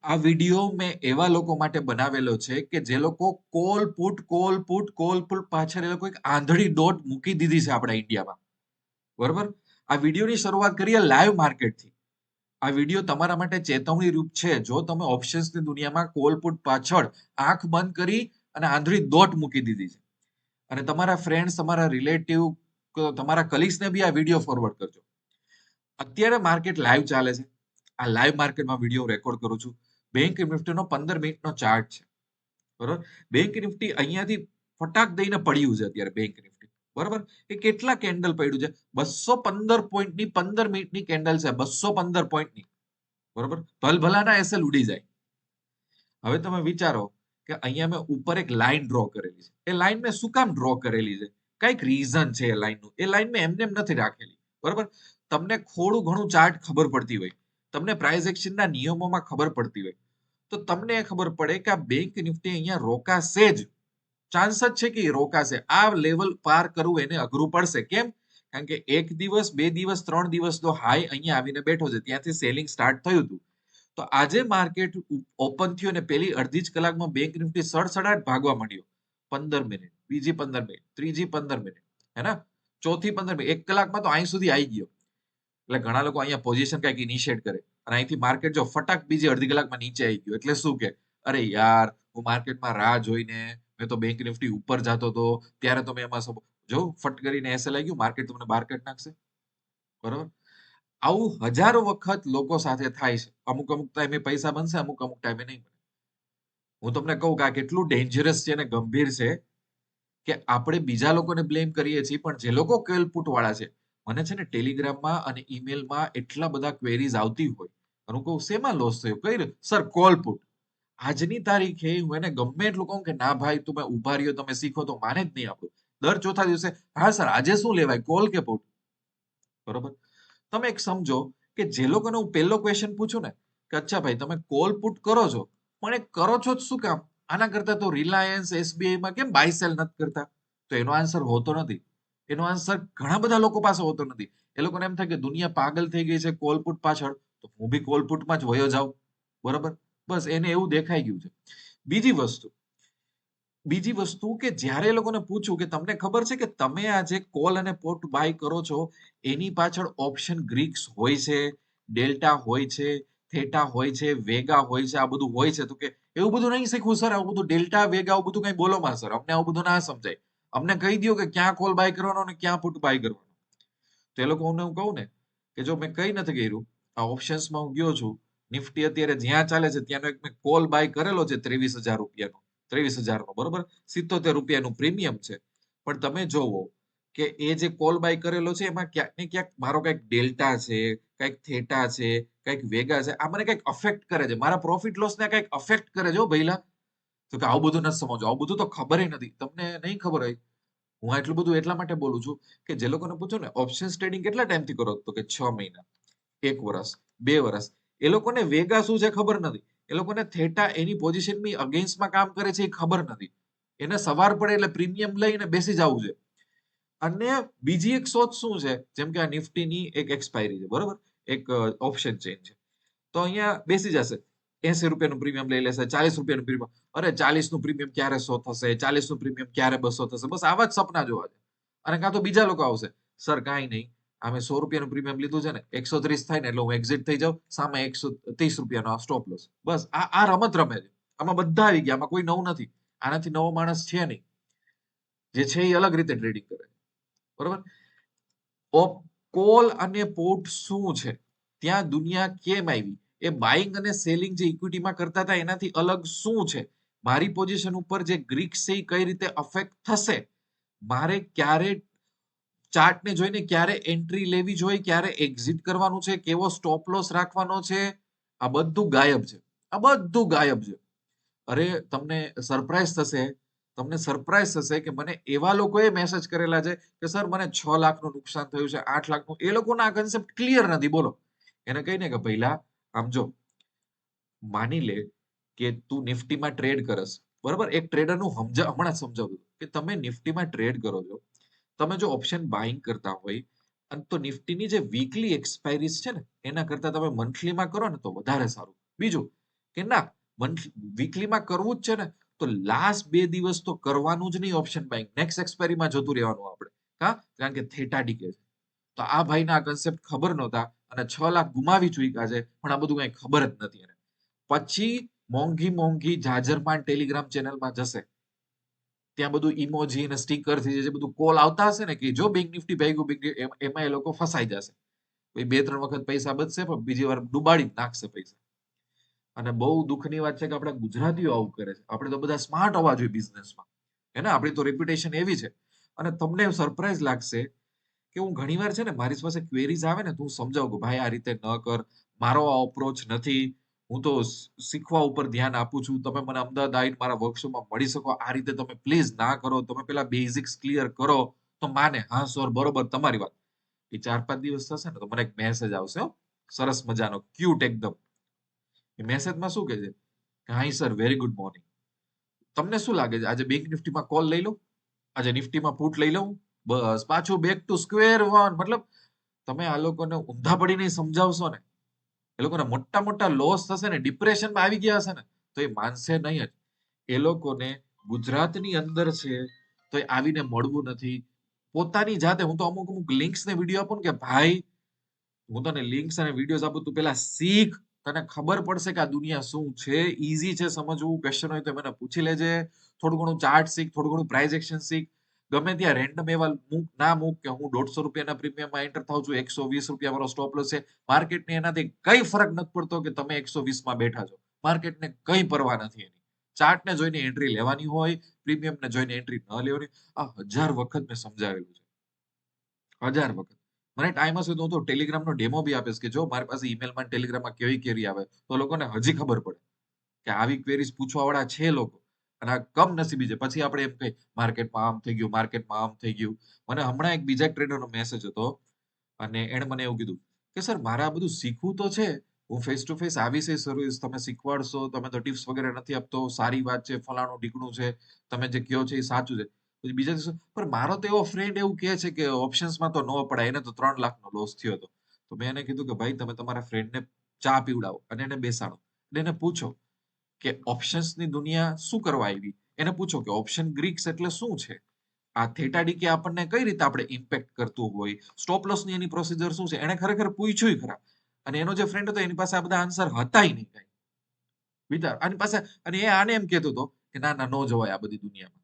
આ વિડીયો મેં એવા લોકો માટે બનાવેલો છે કે જે લોકો કોલ પુટ પાછળ એ લોકો એક આંધળી દોટ મૂકી દીધી છે આપણા ઇન્ડિયામાં. બરોબર. આ વિડીયોની શરૂઆત કરીએ લાઈવ માર્કેટથી. આ વિડીયો તમારા માટે ચેતવણી રૂપ છે. જો તમે ઓપ્શન્સની દુનિયામાં કોલ પુટ પાછળ આંખ બંધ કરી અને આંધળી દોટ મૂકી દીધી છે, અને તમારા ફ્રેન્ડ્સ, તમારા રિલેટિવ, તમારા કલીગ્સને બી આ વિડીયો ફોરવર્ડ કરજો. અત્યારે માર્કેટ લાઈવ ચાલે છે. આ લાઈવ માર્કેટમાં વિડીયો રેકોર્ડ કરું છું. બેંક નિફ્ટીનો 15 મિનિટનો ચાર્ટ છે. બરોબર. બેંક નિફ્ટી અહીંયાથી ફટાક દઈને પડ્યું છે અત્યારે બેંક નિફ્ટી. બરોબર. એ કેટલા કેન્ડલ પડ્યું છે? 215 પોઈન્ટની 15 મિનિટની કેન્ડલ છે. 215 પોઈન્ટની. બરોબર. ભલભલાના એસએલ ઉડી જાય. હવે તમે વિચારો કે અહીંયા મેં ઉપર એક લાઈન ડ્રો કરેલી છે. એ લાઈન મેં શું કામ ડ્રો કરેલી છે? કઈક રીઝન છે એ લાઈનનું. એ લાઈન મેં એમને એમ નથી રાખેલી. બરોબર. તમને થોડું ઘણું ચાર્ટ ખબર પડતી હોય, તમને પ્રાઇસ એક્શનના નિયમોમાં ખબર પડતી હોય, તો તમને ખબર પડે કે આ બેંક નિફ્ટી અહીંયા રોકાશે જ. ચાન્સ જ છે કે એ રોકાશે. આ લેવલ પાર કરવું એને અઘરું પડશે. કેમ? કારણ કે 1 દિવસ, 2 દિવસ, 3 દિવસનો હાઈ અહીંયા આવીને બેઠો છે. ત્યાંથી સેલિંગ સ્ટાર્ટ થયું હતું. તો આજે માર્કેટ ઓપન થયું અને પહેલી અડધી જ કલાકમાં બેંક નિફ્ટી સડસડાટ ભાગવા માંડ્યો. 15 મિનિટ, બીજી 15 મિનિટ, ત્રીજી 15 મિનિટ, હે ને? ચોથી 15 મિનિટ, 1 કલાકમાં તો અહીં સુધી આવી ગયો. એટલે ઘણા લોકો અહીંયા પોઝિશન કઈક ઇનિશિયેટ કરે અને અહીંથી માર્કેટ જો ફટાક બીજી અડધી કલાકમાં નીચે આવી ગયું. એટલે શું કે, અરે યાર, હું માર્કેટમાં રાહ જોઈને મેં તો બેંક નિફ્ટી ઉપર જતો હતો ત્યારે તો મેં એમાં જો ફટ કરીને એસએલ આવી ગયું, માર્કેટ તમને બહાર કાઢી નાખશે. બરોબર. આવું હજારો વખત લોકો સાથે થાય છે. અમુક અમુક ટાઈમે પૈસા બનશે, અમુક અમુક ટાઈમે નહીં બને. હું તમને કહું કે આ કેટલું ડેન્જરસ છે અને ગંભીર છે કે આપણે બીજા લોકોને બ્લેમ કરીએ છીએ, પણ જે લોકો કેલપુટ વાળા છે, મને છે ને ટેલિગ્રામમાં અને ઈમેલમાં એટલા બધા ક્વેરીઝ આવતી હોય, અને હું કહું શેમાં લોસ થયો? કઈ રીતે? સર, કોલપુટ. આજની તારીખે હું એને ગમે એટલું કહું કે ના ભાઈ, તમે ઉભા રહ્યો, તમે શીખો, તો માને જ નહીં આપણું. દર ચોથા દિવસે, હા સર, આજે શું લેવાય, કોલ કે પુટ? બરોબર. તમે એક સમજો કે જે લોકોને હું પહેલો ક્વેશ્ચન પૂછું ને કે અચ્છા ભાઈ, તમે કોલ પુટ કરો છો, પણ એ કરો છો જ શું કામ? આના કરતા તો રિલાયન્સ, એસબીઆઈમાં કેમ બાય સેલ નથી કરતા? તો એનો આન્સર હોતો નથી. એનો આન્સર ઘણા બધા લોકો પાસે હોતો નથી. એ લોકોને એમ થાય કે દુનિયા પાગલ થઈ ગઈ છે કોલપુટ પાછળ, તો હું બી કોલપુટમાં જ વયો જાઉં. બરોબર. બસ એને એવું દેખાઈ ગયું છે. બીજી વસ્તુ કે જ્યારે એ લોકોને પૂછું કે તમને ખબર છે કે તમે આ જે કોલ અને પોટ બાય કરો છો, એની પાછળ ઓપ્શન ગ્રીક્સ હોય છે, ડેલ્ટા હોય છે, થેટા હોય છે, વેગા હોય છે, આ બધું હોય છે. તો કે એવું બધું નહીં શીખવું સર, આવું બધું ડેલ્ટા, વેગા, આવું બધું કઈ બોલો માં સર, અમને આવું બધું ના સમજાય. અમને કહી દો કે ક્યાં કોલ બાય કરવાનો અને ક્યાં પુટ બાય કરવાનો. તો એ લોકોને હું કહું ને કે જો મેં કઈ નથી કર્યું, આ ઓપ્શન્સમાં હું ગયો છું, નિફ્ટી અત્યારે જ્યાં ચાલે છે ત્યાંનો એક મેં કોલ બાય કરેલો છે 23,000 રૂપિયાનો, 23,000 નો. બરોબર. 77 રૂપિયાનું પ્રીમિયમ છે. પણ તમે જોવો કે એ જે કોલ બાય કરેલો છે એમાં ક્યાંક ને ક્યાંક મારો કઈક ડેલ્ટા છે, કઈક થેટા છે, કઈક વેગા છે, આ મને કઈક અફેક્ટ કરે છે, મારા પ્રોફિટ લોસ ને કઈક અફેક્ટ કરે છે ભઈલા. તો કે આવું બધું નથી સમજો, આવું બધું તો ખબર નથી, તમને નહીં ખબર હોય. હું એટલું બધું એટલા માટે બોલું છું કે જે લોકોને પૂછો ને ઓપ્શન ટ્રેડિંગ કેટલા ટાઈમથી કરો, તો કે 6 મહિના, 1 વર્ષ, 2 વર્ષ. એ લોકોને વેગા શું છે ખબર નથી. એ લોકોને થેટા એની પોઝિશનની અગેન્સ્ટમાં કામ કરે છે એ ખબર નથી. એને સવાર પડે એટલે પ્રીમિયમ લઈને બેસી જવું છે. અને બીજી એક શોધ શું છે, જેમ કે આ નિફ્ટીની એક એક્સપાયરી છે. બરોબર. એક ઓપ્શન ચેન છે. તો અહીંયા બેસી જશે, 80 રૂપિયાનું પ્રીમિયમ લઈ લેશે, 40 રૂપિયાનું પ્રીમિયમ. અરે 40 નું પ્રીમિયમ ક્યારે 100 થશે, 40 નું પ્રીમિયમ ક્યારે 200 થશે, બસ આવા જ સપના જોવા છે. અને કાં તો બીજા લોકો આવશે, સર કાંઈ નહીં, અમે 100 રૂપિયાનું પ્રીમિયમ લીધું છે ને, 130 થાય ને એટલે હું એક્ઝિટ થઈ જાઉં, સામે 130 રૂપિયાનો સ્ટોપ લોસ. બસ આ રમત રમે છે. આમાં બધા આવી ગયા, આમાં કોઈ નવું નથી. આનાથી નવો માણસ છે નહીં. જે છે એ અલગ રીતે ટ્રેડિંગ કરે છે. બરોબર. કોલ અને પોટ શું છે, ત્યાં દુનિયા કેમ આવી, એ બાઇંગ અને સેલિંગ જે ઇક્વિટીમાં કરતા હતા એનાથી અલગ શું છે, મારી પોઝિશન ઉપર જે ગ્રીક્સ છે એ કઈ રીતે અફેક્ટ થશે, મારે ક્યારે ચાર્ટને જોઈને ક્યારે એન્ટ્રી લેવી જોઈએ, ક્યારે એક્ઝિટ કરવાનું છે, કેવો સ્ટોપ લોસ રાખવાનો છે, આ બધું ગાયબ છે. આ બધું ગાયબ છે. અરે તમને સરપ્રાઈઝ થશે કે મને એવા લોકોએ મેસેજ કરેલા છે કે સર મને 6 લાખનું નુકસાન થયું છે, 8 લાખનું. એ લોકોના આ કન્સેપ્ટ ક્લિયર નથી. બોલો. એને કહીને કે ભઈલા, આમ જો, માની લે કે તું નિફ્ટીમાં ટ્રેડ કરસ. બરોબર. એક ટ્રેડરનું હમણાં સમજાવું કે તમે નિફ્ટીમાં ટ્રેડ કરો છો, તમે જો ઓપ્શન બાઇંગ કરતા હોય, અને તો નિફ્ટીની જે વીકલી એક્સપાયરીઝ છે ને એના કરતા તમે મંથલીમાં કરો ને તો વધારે સારું. બીજું કે ના વીકલીમાં કરવું જ છે ને તો લાસ્ટ 2 દિવસ તો કરવાનું જ નહીં ઓપ્શન બાઇંગ, નેક્સ્ટ એક્સપાયરીમાં જતું રહેવાનું આપણે. કારણ કે થેટા ડીકે છે. તો આ ભાઈને આ કન્સેપ્ટ ખબર નહોતા અને 6 લાખ ગુમાવી ચૂક્યા છે, પણ આ બધું કઈ ખબર જ નથી એને. પછી મોંઘી જાજરમાન ટેલિગ્રામ ચેનલમાં જશે, ત્યાં બધું ઇમોજી અને સ્ટીકર થી જે બધું કોલ આવતા હશે ને કે જો બેંક નિફ્ટી ભાગ્યું એમાં એ લોકો ફસાઈ જશે. 2-3 વખત પૈસા બચશે પણ બીજી વાર ડુબાડી નાખશે પૈસા. અને બહુ દુઃખની વાત છે કે આપણા ગુજરાતીઓ આવું કરે છે. આપણે તો બધા સ્માર્ટ હોવા જોઈએ બિઝનેસમાં, હે ને? આપણી તો રેપ્યુટેશન એવી છે. અને તમને સરપ્રાઈઝ લાગશે કે હું ઘણીવાર છે ને મારી પાસે ક્વેરીઝ આવે ને તો હું સમજાવું કે ભાઈ આ રીતે ન કર, મારો આ અપ્રોચ નથી, હું તો શીખવા ઉપર ધ્યાન આપું છું, તમે મને અમદાવાદ આવીને મારા વર્કશોપમાં મળી શકો, આ રીતે તમે પ્લીઝ ના કરો, તમે પેલા બેઝિક્સ ક્લિયર કરો તો માને હા સર બરોબર તમારી વાત. એ 4-5 દિવસ થશે ને તો મને એક મેસેજ આવશે, સરસ મજાનો ક્યુટ એકદમ. એ મેસેજમાં શું કહે છે કે hi sir very good morning, તમને શું લાગે છે આજે બેંક નિફ્ટીમાં કોલ લઈ લઉં, આજે નિફ્ટીમાં પુટ લઈ લઉં, બસ પાછું બેક ટુ સ્ક્વેર વન. મતલબ તમે આ લોકોને ઊંધા પડીને સમજાવશો ને, એ લોકોને મોટા મોટા લોસ થશે ને, ડિપ્રેશનમાં આવી ગયા હશે ને તો એ માનશે નહીં જ. એ લોકોને ગુજરાતની અંદર છે તો એ આવીને મળવું નથી. પોતાની જાતે હું તો અમુક લિંક્સ ને વિડીયો આપું ને કે ભાઈ હું તને લિંક્સ અને વિડીયોઝ આપું, તું પેલા શીખ, તને ખબર પડશે કે આ દુનિયા શું છે. ઈઝી છે સમજવું, ક્વેશ્ચન હોય તો મને પૂછી લેજે, થોડું ઘણું ચાર્ટ શીખ, થોડું ઘણું પ્રાઇઝ એક્શન શીખ. ગમે ત્યાં રેન્ડમ એવા મૂક કે હું 150 રૂપિયાના પ્રીમિયમમાં એન્ટર થાઉં છું, 120 રૂપિયા મારો સ્ટોપ લોસ છે. માર્કેટને એનાથી કઈ ફરક નથી પડતો કે તમે 120 માં બેઠા છો, માર્કેટને કઈ પરવા નથી એની. ચાર્ટને જોઈને એન્ટ્રી લેવાની હોય, પ્રીમિયમને જોઈને એન્ટ્રી ન લેવાની. આ 1000 વખત મેં સમજાવેલું છે, 1000 વખત. મને ટાઈમ હશે તો હું તો ટેલિગ્રામનો ડેમો બી આપીશ કે જો મારી પાસે ઈમેલમાં ટેલિગ્રામમાં કેવી ક્વેરી આવે તો લોકોને હજી ખબર પડે કે આવી ક્વેરીઝ પૂછવા વાળા છે લોકો. અને આ કમનસીબી છે. પછી આપણે એમ કહીએ માર્કેટમાં આમ થઈ ગયું, માર્કેટમાં આમ થઈ ગયું. મને હમણાં એક બીજા ટ્રેડરનો મેસેજ હતો અને એણે મને એવું કીધું કે સર મારે આ બધું શીખવું તો છે, હું ફેસ ટુ ફેસ આવીશ એ સર્વિસ, તમે શીખવાડશો, તમે તો ટિપ્સ વગેરે નથી આપતો, સારી વાત છે, ફલાણું ઢીકણું છે, તમે જે કહો છો એ સાચું છે. પછી બીજા દિવસે પણ મારો તો એવો ફ્રેન્ડ એવું કહે છે કે ઓપ્શન્સમાં તો ન પડાય, એને તો 3 લાખનો લોસ થયો હતો. તો મેં એને કીધું કે ભાઈ તમે તમારા ફ્રેન્ડને ચા પીવડાવો અને એને બેસાડો અને એને પૂછો કે ઓપ્શન્સની દુનિયા શું કરવા આવી. એને પૂછો કે ઓપ્શન ગ્રીક્સ એટલે શું છે, આ થેટા ડીકે આપણને કઈ રીતે આપણે ઇમ્પેક્ટ કરતું હોય, સ્ટોપ લોસ ની એની પ્રોસિજર શું છે. એને ખરેખર પૂછ્યું ખરા અને એનો જે ફ્રેન્ડ હતો એની પાસે આ બધા આન્સર હતા નહીં કઈ. વિચાર આની પાસે. અને એ આને એમ કહેતો હતો કે ના ના નો જવાય આ બધી દુનિયામાં.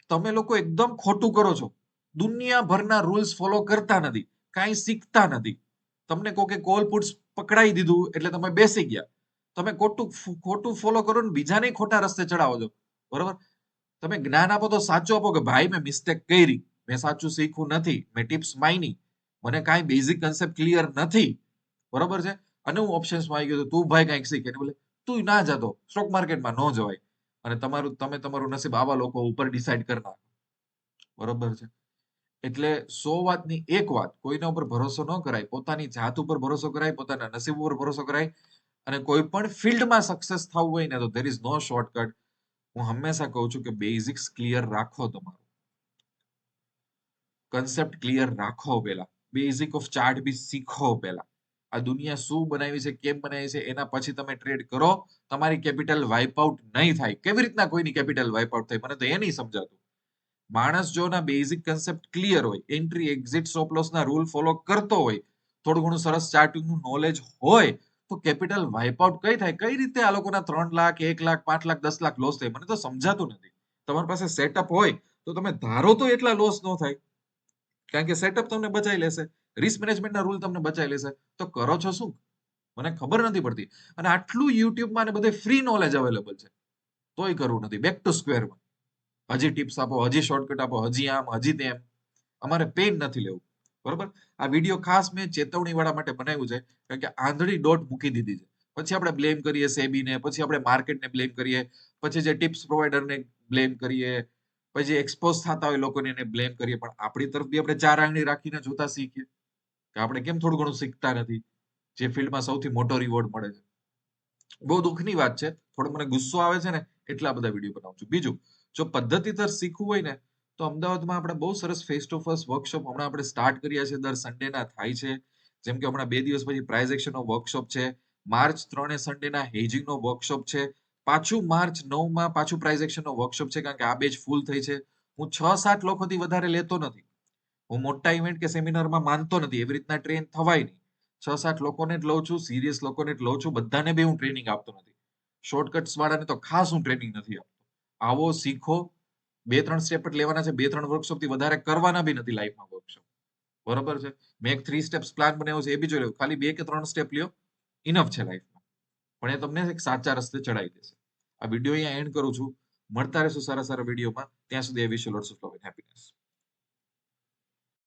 તમે લોકો એકદમ ખોટું કરો છો, દુનિયાભરના રૂલ્સ ફોલો કરતા નથી, કાંઈ શીખતા નથી. તમને કહો કે કોલ પુટ્સ પકડાઈ દીધું એટલે તમે બેસી ગયા, તમે ખોટું ફોલો કરો ને બીજાને ખોટા રસ્તે ચડાવો છો. બરોબર, તમે જ્ઞાન આપો તો સાચું આપો કે ભાઈ મેં મિસ્ટેક કરી, મેં સાચું શીખવું નથી, મેં ટિપ્સ માયની, મને કાંઈ બેઝિક કન્સેપ્ટ ક્લિયર નથી. બરોબર છે, અને હું ઓપ્શન્સમાં આવી ગયો તું ભાઈ કાંઈક શીખ, એને બોલે તું ના જતો સ્ટોક માર્કેટમાં ન જવાય અને તમે તમારું નસીબ આવા લોકો ઉપર ડિસાઈડ કરી નાખો. બરોબર છે, એટલે 100 વાતની એક વાત, કોઈના ઉપર ભરોસો ન કરાય, પોતાની જાત ઉપર ભરોસો કરાય, પોતાના નસીબ ઉપર ભરોસો કરાય. અને કોઈ પણ ફિલ્ડમાં સક્સેસ થવું હોય ને તો ધેર ઇઝ નો શોર્ટકટ. હું હંમેશા કહું છું કે બેઝિક્સ ક્લિયર રાખો, તમારું કન્સેપ્ટ ક્લિયર રાખો, પહેલા બેઝિક ઓફ ચાર્ટ બી શીખો પહેલા. આ દુનિયા શું બનાવી છે, કેમ બનાવી છે, એના પછી તમે ટ્રેડ કરો, તમારી કેપિટલ વાઇપ આઉટ નહીં થાય. કેવી રીતના કોઈની કેપિટલ વાઇપ આઉટ થાય મને તો એ નહીં સમજાતું. માણસ જો ના બેઝિક કન્સેપ્ટ ક્લિયર હોય, એન્ટ્રી એક્ઝિટ સ્ટોપ લોસ ના રૂલ ફોલો કરતો હોય, થોડું ઘણું સરસ ચાર્ટિંગનું નોલેજ હોય તો કેપિટલ વાઇપ આઉટ કઈ થાય. કઈ રીતે આ લોકોના 3 લાખ, 1 લાખ, 5 લાખ, 10 લાખ લોસ થાય મને તો સમજાતું નથી. તમારી પાસે સેટઅપ હોય તો તમે ધારો તો એટલા લોસ ન થાય, કારણ કે સેટઅપ તમને બચાવી લેશે, રિસ્ક મેનેજમેન્ટના રૂલ તમને બચાવી લેશે. તો કરો છો શું મને ખબર નથી પડતી. અને આટલું યુટ્યુબમાં ને બધે ફ્રી નોલેજ અવેલેબલ છે તોય કરવું નથી. બેક ટુ સ્ક્વેરમાં હજી ટિપ્સ આપો, હજી શોર્ટકટ આપો, હજી આમ હજી તેમ. અમારે પેન નથી લેવું. બરોબર, આ વિડીયો ખાસ મેં ચેતવણી વાળા માટે બનાવ્યું છે, કારણ કે આંધળી દોટ મૂકી દીધી છે. પછી આપણે બ્લેમ કરીએ સેબીને, પછી આપણે માર્કેટને બ્લેમ કરીએ, પછી જે ટિપ્સ પ્રોવાઈડરને બ્લેમ કરીએ, પછી એક્સપોઝ થતા હોય લોકોને એને બ્લેમ કરીએ. પણ આપણી તરફ બી આપણે 4 આંગળી રાખીને જોતા શીખીએ કે આપણે કેમ થોડું ઘણું શીખતા નથી, જે ફિલ્ડમાં સૌથી મોટો રિવોર્ડ મળે છે. બહુ દુઃખની વાત છે, થોડો મને ગુસ્સો આવે છે ને એટલા બધા વિડીયો બનાવું છું. બીજું, જો પદ્ધતિસર શીખવું હોય ને તો અમદાવાદમાં આપણે બહુ સરસ ફેસ ટુ ફેસ વર્કશોપ હમણાં આપણે સ્ટાર્ટ કર્યા છે, દર સન્ડેના થાય છે. જેમ કે હમણાં 2 દિવસ પછી પ્રાઇઝ એક્શનનો વર્કશોપ છે, માર્ચ 3 સન્ડેના હેજિંગનો વર્કશોપ છે. પાછું માર્ચ 9 માં પાછું પ્રાઇઝ એક્શનનો વર્કશોપ છે, કારણ કે આ બેચ ફૂલ થઈ છે. હું 6-7 લોકોથી વધારે લેતો નથી. હું મોટા ઇવેન્ટ કે સેમિનારમાં માનતો નથી. એવી રીતના ટ્રેન થવાય નહીં. 6-7 લોકોને જ લઉં છું, સિરિયસ લોકોને જ લઉં છું. બધાને બી હું ટ્રેનિંગ આપતો નથી. શોર્ટકટ્સ વાળાને તો ખાસ હું ટ્રેનિંગ નથી આપતો. આવો, શીખો. 2-3 સ્ટેપ જ લેવાના છે. 2-3 વર્કશોપથી વધારે કરવાના બી નથી લાઈફમાં વર્કશોપ. બરોબર છે? મેં એક 3 સ્ટેપ્સ પ્લાન બનાવ્યો છે, એ બી જોઈ લો. ખાલી 2 કે 3 સ્ટેપ લ્યો, ઇનફ છે લાઈફમાં. પણ એ તમને એક સાચા રસ્તે ચડાવી દેશે. આ વિડીયો અહીંયા એન્ડ કરું છું. મળતા રહેશું સારા સારા વિડીયોમાં. ત્યાં સુધી I wish you lots of love and happiness.